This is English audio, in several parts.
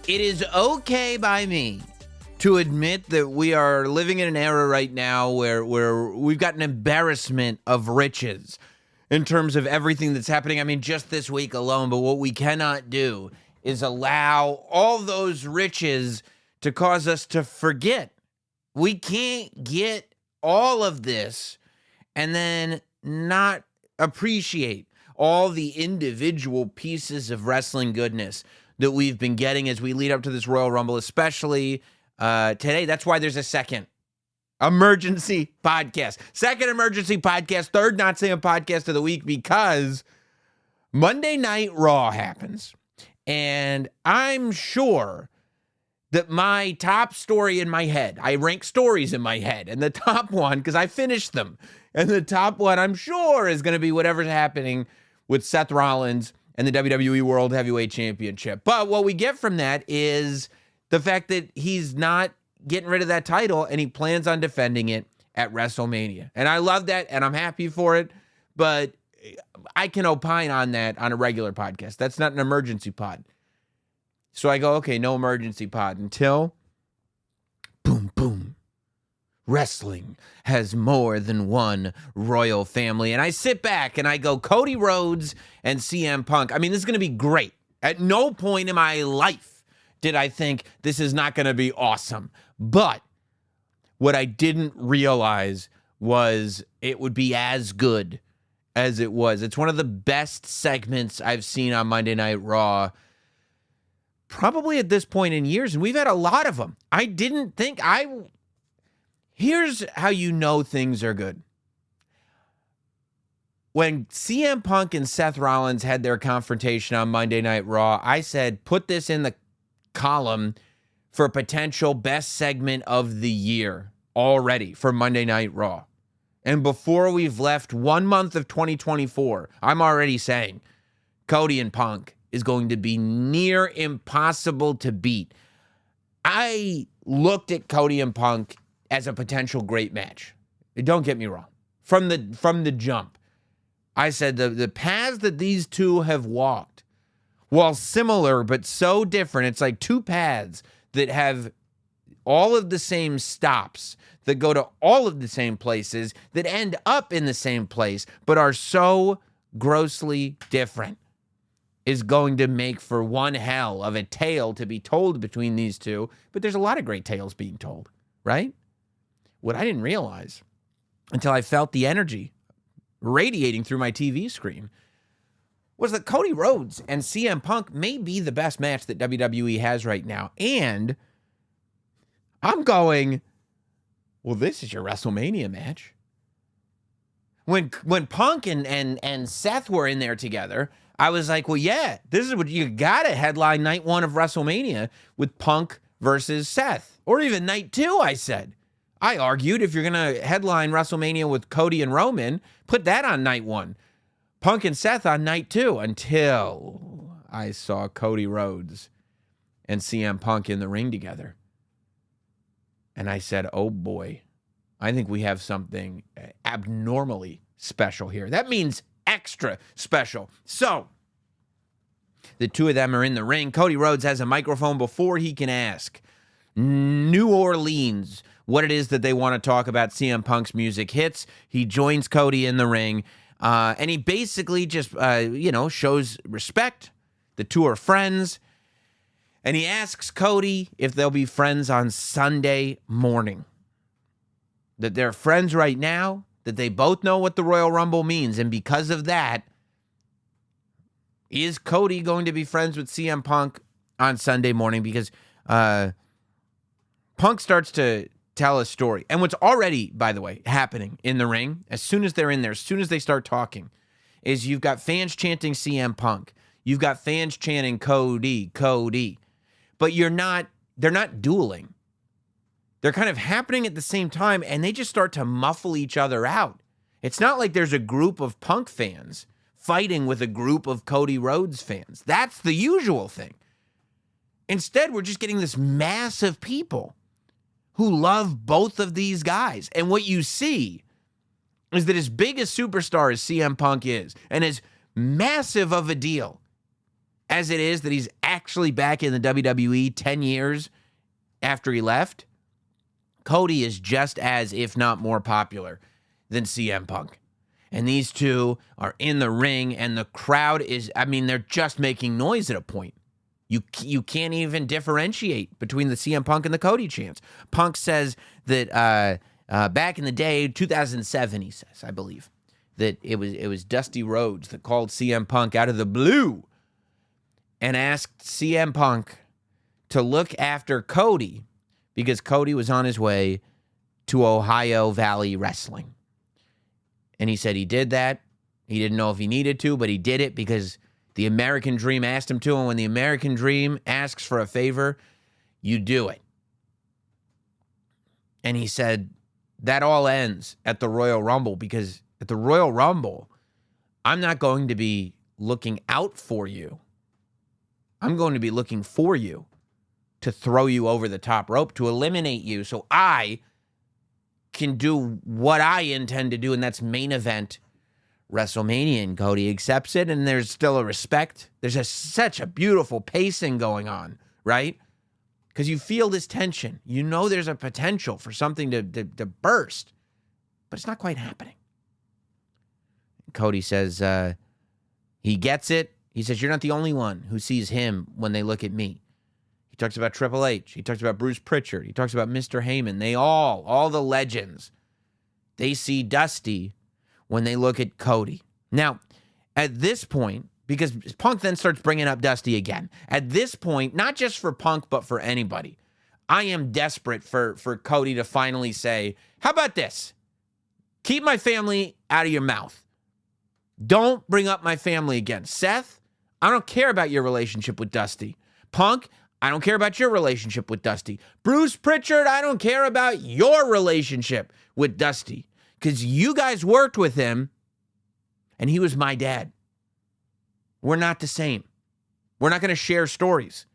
It is okay by me to admit that we are living in an era right now where we've got an embarrassment of riches in terms of everything that's happening. I mean, just this week alone, but what we cannot do is allow all those riches to cause us to forget. We can't get all of this and then not appreciate all the individual pieces of wrestling goodness that we've been getting as we lead up to this Royal Rumble, especially today. That's why there's a second emergency podcast. Second emergency podcast, third Notsam podcast of the week, because Monday Night Raw happens. And I'm sure that my top story in my head, I rank stories in my head, and the top one, because I finished them, and the top one I'm sure is going to be whatever's happening with Seth Rollins and the WWE World Heavyweight Championship. But what we get from that is the fact that he's not getting rid of that title and he plans on defending it at WrestleMania. And I love that and I'm happy for it, but I can opine on that on a regular podcast. That's not an emergency pod. So I go, okay, no emergency pod until boom, boom. Wrestling has more than one royal family. And I sit back and I go, Cody Rhodes and CM Punk. I mean, this is going to be great. At no point in my life did I think this is not going to be awesome. But what I didn't realize was it would be as good as it was. It's one of the best segments I've seen on Monday Night Raw, probably at this point in years. And we've had a lot of them. I didn't think Here's how you know things are good. When CM Punk and Seth Rollins had their confrontation on Monday Night Raw, I said, put this in the column for potential best segment of the year already for Monday Night Raw. And before we've left 1 month of 2024, I'm already saying Cody and Punk is going to be near impossible to beat. I looked at Cody and Punk as a potential great match. Don't get me wrong. From the jump, I said the paths that these two have walked, while similar but so different, it's like two paths that have all of the same stops, that go to all of the same places, that end up in the same place, but are so grossly different, is going to make for one hell of a tale to be told between these two. But there's a lot of great tales being told, right? What I didn't realize until I felt the energy radiating through my TV screen was that Cody Rhodes and CM Punk may be the best match that WWE has right now. And I'm going, well, this is your WrestleMania match. When Punk and Seth were in there together, I was like, well, yeah, this is what you got to headline night one of WrestleMania with Punk versus Seth. Or even night two, I said. I argued if you're going to headline WrestleMania with Cody and Roman, put that on night one. Punk and Seth on night two, until I saw Cody Rhodes and CM Punk in the ring together. And I said, oh boy, I think we have something abnormally special here. That means extra special. So the two of them are in the ring. Cody Rhodes has a microphone before he can ask New Orleans what it is that they want to talk about. CM Punk's music hits. He joins Cody in the ring, and he basically just, shows respect. The two are friends, and he asks Cody if they'll be friends on Sunday morning. That they're friends right now, that they both know what the Royal Rumble means, and because of that, is Cody going to be friends with CM Punk on Sunday morning? Because Punk starts to tell a story. And what's already, by the way, happening in the ring, as soon as they're in there, as soon as they start talking, is you've got fans chanting CM Punk. You've got fans chanting Cody, Cody. But they're not dueling. They're kind of happening at the same time, and they just start to muffle each other out. It's not like there's a group of Punk fans fighting with a group of Cody Rhodes fans. That's the usual thing. Instead, we're just getting this mass of people who love both of these guys. And what you see is that as big a superstar as CM Punk is, and as massive of a deal as it is that he's actually back in the WWE 10 years after he left, Cody is just as, if not more popular than CM Punk. And these two are in the ring, and the crowd is, I mean, they're just making noise at a point. You can't even differentiate between the CM Punk and the Cody chants. Punk says that back in the day, 2007, he says, I believe, that it was Dusty Rhodes that called CM Punk out of the blue and asked CM Punk to look after Cody because Cody was on his way to Ohio Valley Wrestling. And he said he did that. He didn't know if he needed to, but he did it because the American Dream asked him to. And when the American Dream asks for a favor, you do it. And he said that all ends at the Royal Rumble because at the Royal Rumble, I'm not going to be looking out for you. I'm going to be looking for you to throw you over the top rope, to eliminate you so I can do what I intend to do, and that's main event WrestleMania. And Cody accepts it, and there's still a respect. There's such a beautiful pacing going on, right? Because you feel this tension. You know there's a potential for something to burst, but it's not quite happening. Cody says he gets it. He says, you're not the only one who sees him when they look at me. He talks about Triple H. He talks about Bruce Pritchard. He talks about Mr. Heyman. They all the legends, they see Dusty when they look at Cody. Now, at this point, because Punk then starts bringing up Dusty again, at this point, not just for Punk, but for anybody, I am desperate for Cody to finally say, how about this? Keep my family out of your mouth. Don't bring up my family again. Seth, I don't care about your relationship with Dusty. Punk, I don't care about your relationship with Dusty. Bruce Pritchard, I don't care about your relationship with Dusty. Because you guys worked with him, and he was my dad. We're not the same. We're not going to share stories.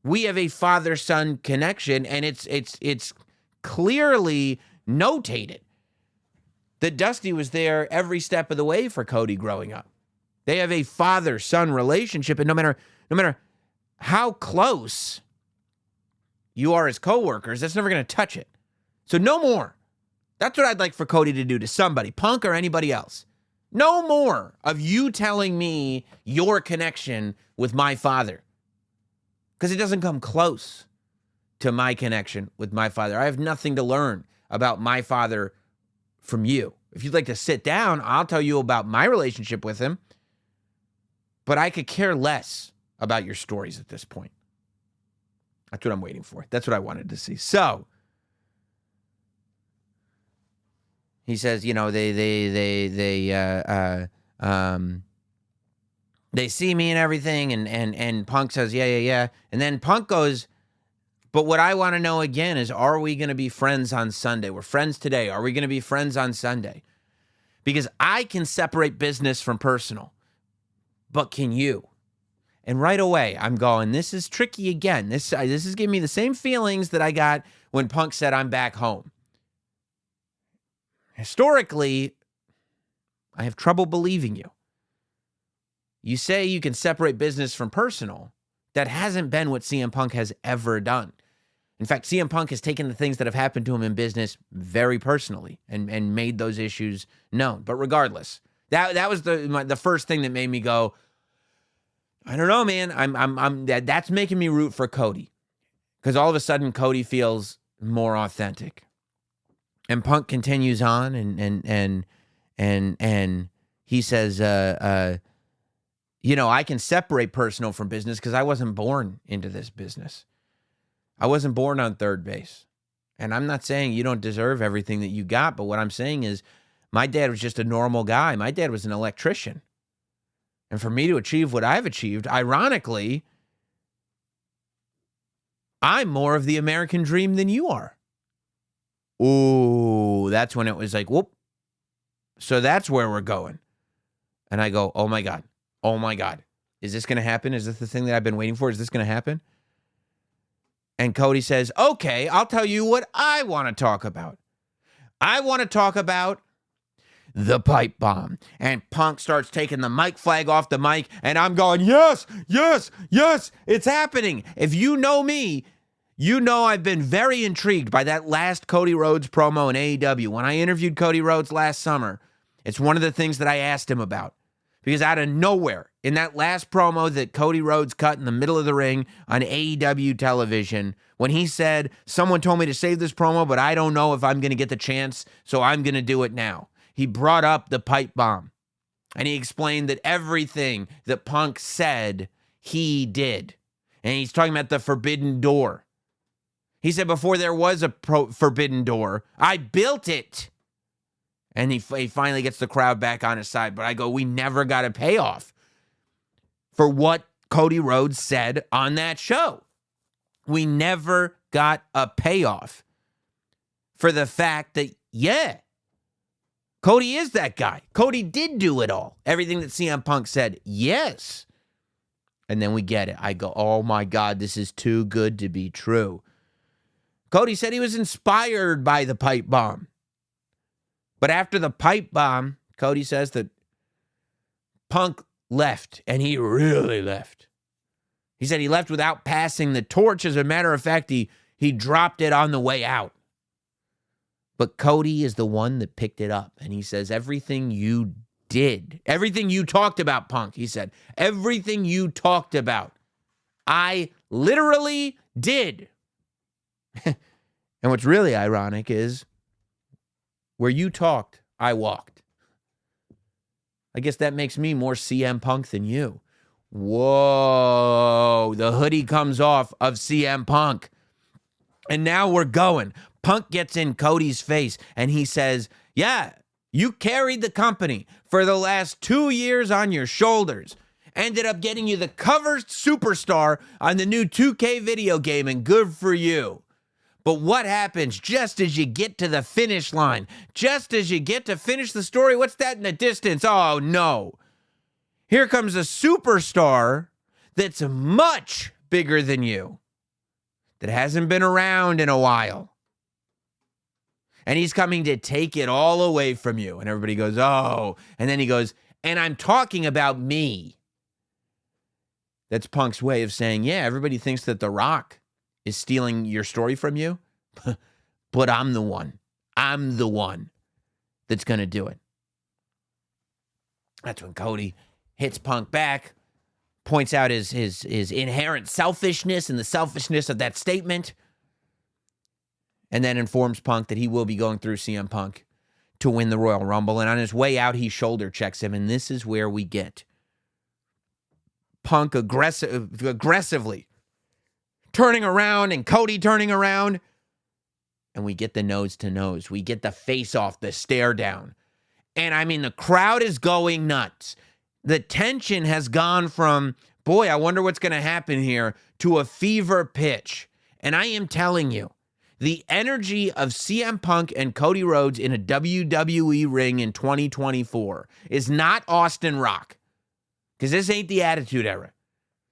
We have a father-son connection, and it's clearly notated that Dusty was there every step of the way for Cody growing up. They have a father-son relationship, and no matter how close you are as coworkers, that's never going to touch it. So no more. That's what I'd like for Cody to do to somebody, Punk or anybody else. No more of you telling me your connection with my father. Because it doesn't come close to my connection with my father. I have nothing to learn about my father from you. If you'd like to sit down, I'll tell you about my relationship with him. But I could care less about your stories at this point. That's what I'm waiting for. That's what I wanted to see. So he says, you know, they see me and everything, and Punk says, yeah. And then Punk goes, but what I want to know again is, are we going to be friends on Sunday? We're friends today. Are we going to be friends on Sunday? Because I can separate business from personal, but can you? And right away, I'm going, this is tricky again. This is giving me the same feelings that I got when Punk said, I'm back home. Historically, I have trouble believing you. You say you can separate business from personal. That hasn't been what CM Punk has ever done. In fact, CM Punk has taken the things that have happened to him in business very personally and made those issues known. But regardless, that was the first thing that made me go, I don't know, man. That's making me root for Cody, because all of a sudden Cody feels more authentic. And Punk continues on, and he says, you know, I can separate personal from business because I wasn't born into this business. I wasn't born on third base. And I'm not saying you don't deserve everything that you got, but what I'm saying is my dad was just a normal guy. My dad was an electrician. And for me to achieve what I've achieved, ironically, I'm more of the American dream than you are. Ooh, that's when it was like, whoop. So that's where we're going. And I go, oh my God. Is this going to happen? Is this the thing that I've been waiting for? Is this going to happen? And Cody says, okay, I'll tell you what I want to talk about. I want to talk about the pipe bomb. And Punk starts taking the mic flag off the mic, and I'm going, yes, yes, yes, it's happening. If you know me, you know I've been very intrigued by that last Cody Rhodes promo in AEW. When I interviewed Cody Rhodes last summer, it's one of the things that I asked him about. Because out of nowhere, in that last promo that Cody Rhodes cut in the middle of the ring on AEW television, when he said, someone told me to save this promo, but I don't know if I'm going to get the chance, so I'm going to do it now. He brought up the pipe bomb. And he explained that everything that Punk said, he did. And he's talking about the forbidden door. He said, before there was a forbidden door, I built it. And he finally gets the crowd back on his side. But I go, we never got a payoff for what Cody Rhodes said on that show. We never got a payoff for the fact that, yeah, Cody is that guy. Cody did do it all. Everything that CM Punk said, yes. And then we get it. I go, oh my God, this is too good to be true. Cody said he was inspired by the pipe bomb. But after the pipe bomb, Cody says that Punk left, and he really left. He said he left without passing the torch. As a matter of fact, he dropped it on the way out. But Cody is the one that picked it up, and he says, everything you did, everything you talked about, Punk, he said, everything you talked about, I literally did. And what's really ironic is, where you talked, I walked. I guess that makes me more CM Punk than you. Whoa, the hoodie comes off of CM Punk. And now we're going. Punk gets in Cody's face and he says, yeah, you carried the company for the last 2 years on your shoulders. Ended up getting you the cover superstar on the new 2K video game, and good for you. But what happens just as you get to the finish line? Just as you get to finish the story, what's that in the distance? Oh, no. Here comes a superstar that's much bigger than you, that hasn't been around in a while. And he's coming to take it all away from you. And everybody goes, oh. And then he goes, and I'm talking about me. That's Punk's way of saying, yeah, everybody thinks that The Rock is stealing your story from you, but I'm the one. I'm the one that's going to do it. That's when Cody hits Punk back, points out his inherent selfishness and the selfishness of that statement, and then informs Punk that he will be going through CM Punk to win the Royal Rumble. And on his way out, he shoulder checks him, and this is where we get Punk aggressively turning around and Cody turning around, and we get the nose-to-nose. We get the face-off, the stare-down. And, I mean, the crowd is going nuts. The tension has gone from, boy, I wonder what's going to happen here, to a fever pitch. And I am telling you, the energy of CM Punk and Cody Rhodes in a WWE ring in 2024 is not Austin Rock, because this ain't the Attitude Era.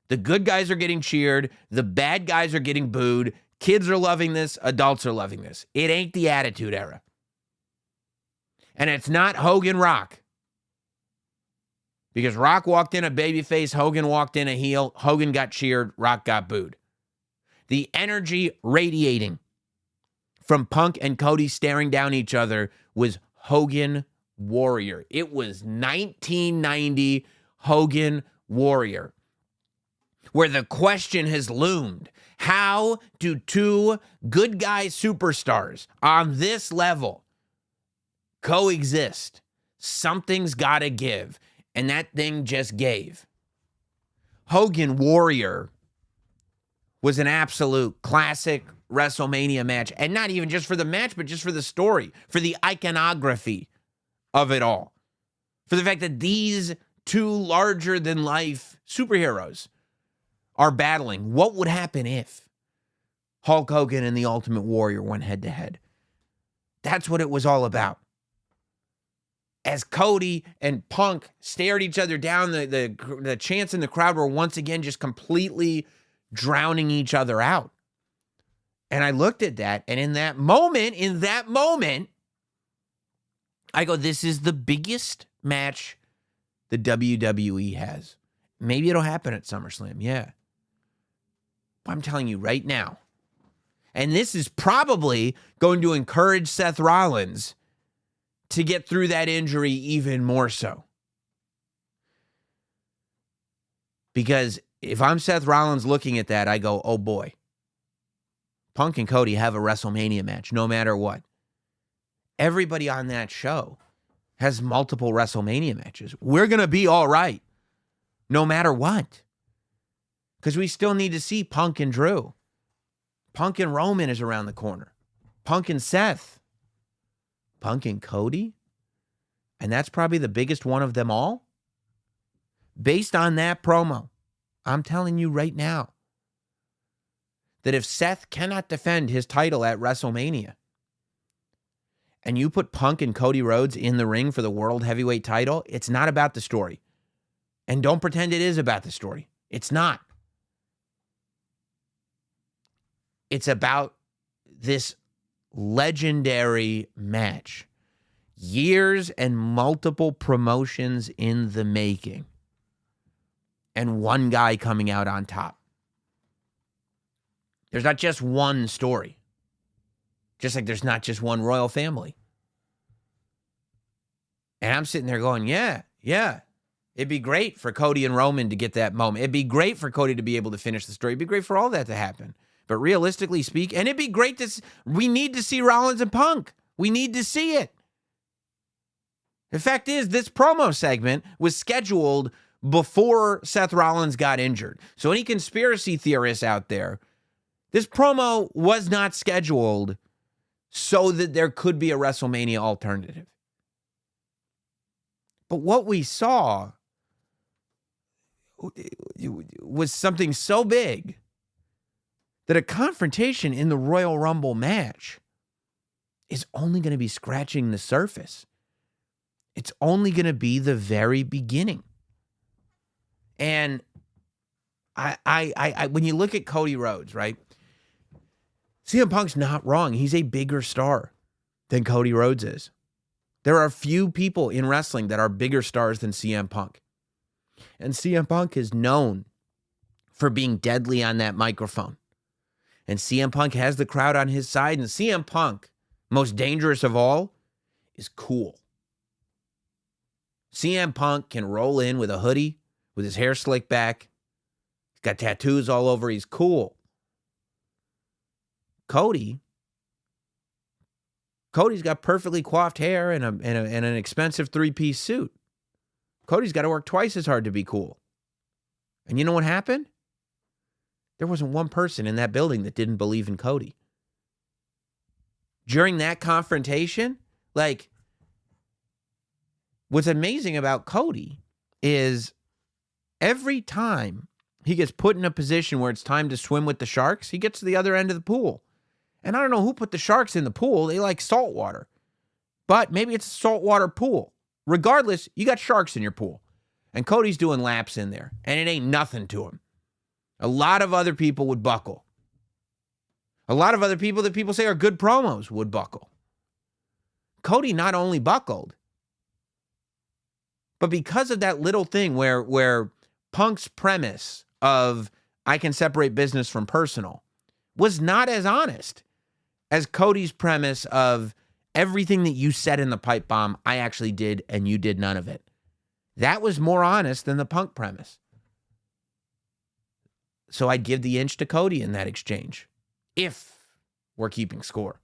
The good guys are getting cheered. The bad guys are getting booed. Kids are loving this. Adults are loving this. It ain't the Attitude Era. And it's not Hogan Rock. Because Rock walked in a babyface, Hogan walked in a heel, Hogan got cheered, Rock got booed. The energy radiating from Punk and Cody staring down each other was Hogan Warrior. It was 1990 Hogan Warrior, where the question has loomed. How do two good guy superstars on this level coexist? Something's got to give, and that thing just gave. Hogan Warrior was an absolute classic WrestleMania match, and not even just for the match, but just for the story, for the iconography of it all, for the fact that these two larger-than-life superheroes are battling. What would happen if Hulk Hogan and the Ultimate Warrior went head-to-head? That's what it was all about. As Cody and Punk stared each other down, the chants in the crowd were once again just completely drowning each other out. And I looked at that, and in that moment, I go, this is the biggest match the WWE has. Maybe it'll happen at SummerSlam, yeah. But I'm telling you right now, and this is probably going to encourage Seth Rollins to get through that injury even more so. Because if I'm Seth Rollins looking at that, I go, oh boy, Punk and Cody have a WrestleMania match no matter what. Everybody on that show has multiple WrestleMania matches. We're going to be all right no matter what. Because we still need to see Punk and Drew. Punk and Roman is around the corner. Punk and Seth. Punk and Cody. And that's probably the biggest one of them all. Based on that promo, I'm telling you right now that if Seth cannot defend his title at WrestleMania and you put Punk and Cody Rhodes in the ring for the World Heavyweight title, it's not about the story. And don't pretend it is about the story. It's not. It's about this legendary match. Years and multiple promotions in the making. And one guy coming out on top. There's not just one story. Just like there's not just one royal family. And I'm sitting there going, yeah. It'd be great for Cody and Roman to get that moment. It'd be great for Cody to be able to finish the story. It'd be great for all that to happen. But realistically speaking, and it'd be great we need to see Rollins and Punk. We need to see it. The fact is, this promo segment was scheduled before Seth Rollins got injured. So any conspiracy theorists out there, this promo was not scheduled so that there could be a WrestleMania alternative. But what we saw was something so big that a confrontation in the Royal Rumble match is only going to be scratching the surface. It's only going to be the very beginning. And I when you look at Cody Rhodes, right? CM Punk's not wrong. He's a bigger star than Cody Rhodes is. There are few people in wrestling that are bigger stars than CM Punk. And CM Punk is known for being deadly on that microphone. And CM Punk has the crowd on his side. And CM Punk, most dangerous of all, is cool. CM Punk can roll in with a hoodie, with his hair slicked back. He's got tattoos all over. He's cool. Cody's got perfectly coiffed hair and an expensive three-piece suit. Cody's got to work twice as hard to be cool. And you know what happened? There wasn't one person in that building that didn't believe in Cody. During that confrontation, what's amazing about Cody is every time he gets put in a position where it's time to swim with the sharks, he gets to the other end of the pool. And I don't know who put the sharks in the pool. They like salt water. But maybe it's a saltwater pool. Regardless, you got sharks in your pool. And Cody's doing laps in there. And it ain't nothing to him. A lot of other people would buckle. A lot of other people that people say are good promos would buckle. Cody not only buckled, but because of that little thing where Punk's premise of I can separate business from personal was not as honest as Cody's premise of everything that you said in the pipe bomb, I actually did, and you did none of it. That was more honest than the Punk premise. So I'd give the inch to Cody in that exchange, if we're keeping score.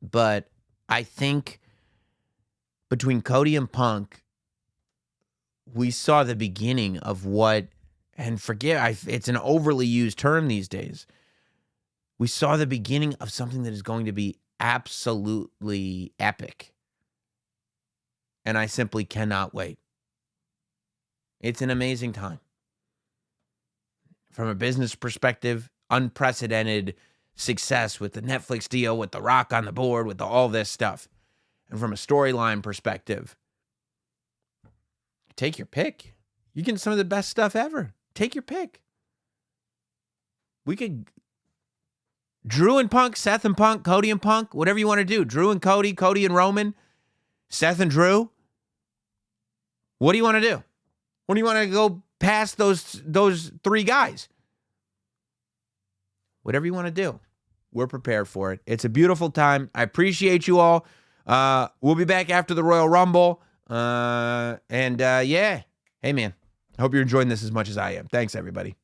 But I think between Cody and Punk, we saw the beginning of what, and it's an overly used term these days. We saw the beginning of something that is going to be absolutely epic. And I simply cannot wait. It's an amazing time. From a business perspective, unprecedented success with the Netflix deal, with The Rock on the board, with all this stuff. And from a storyline perspective, take your pick. You get some of the best stuff ever. Take your pick. We could Drew and Punk, Seth and Punk, Cody and Punk, whatever you want to do. Drew and Cody, Cody and Roman. Seth and Drew? What do you want to do? What do you want to go past those three guys? Whatever you want to do, we're prepared for it. It's a beautiful time. I appreciate you all. We'll be back after the Royal Rumble. Yeah. Hey, man. I hope you're enjoying this as much as I am. Thanks, everybody.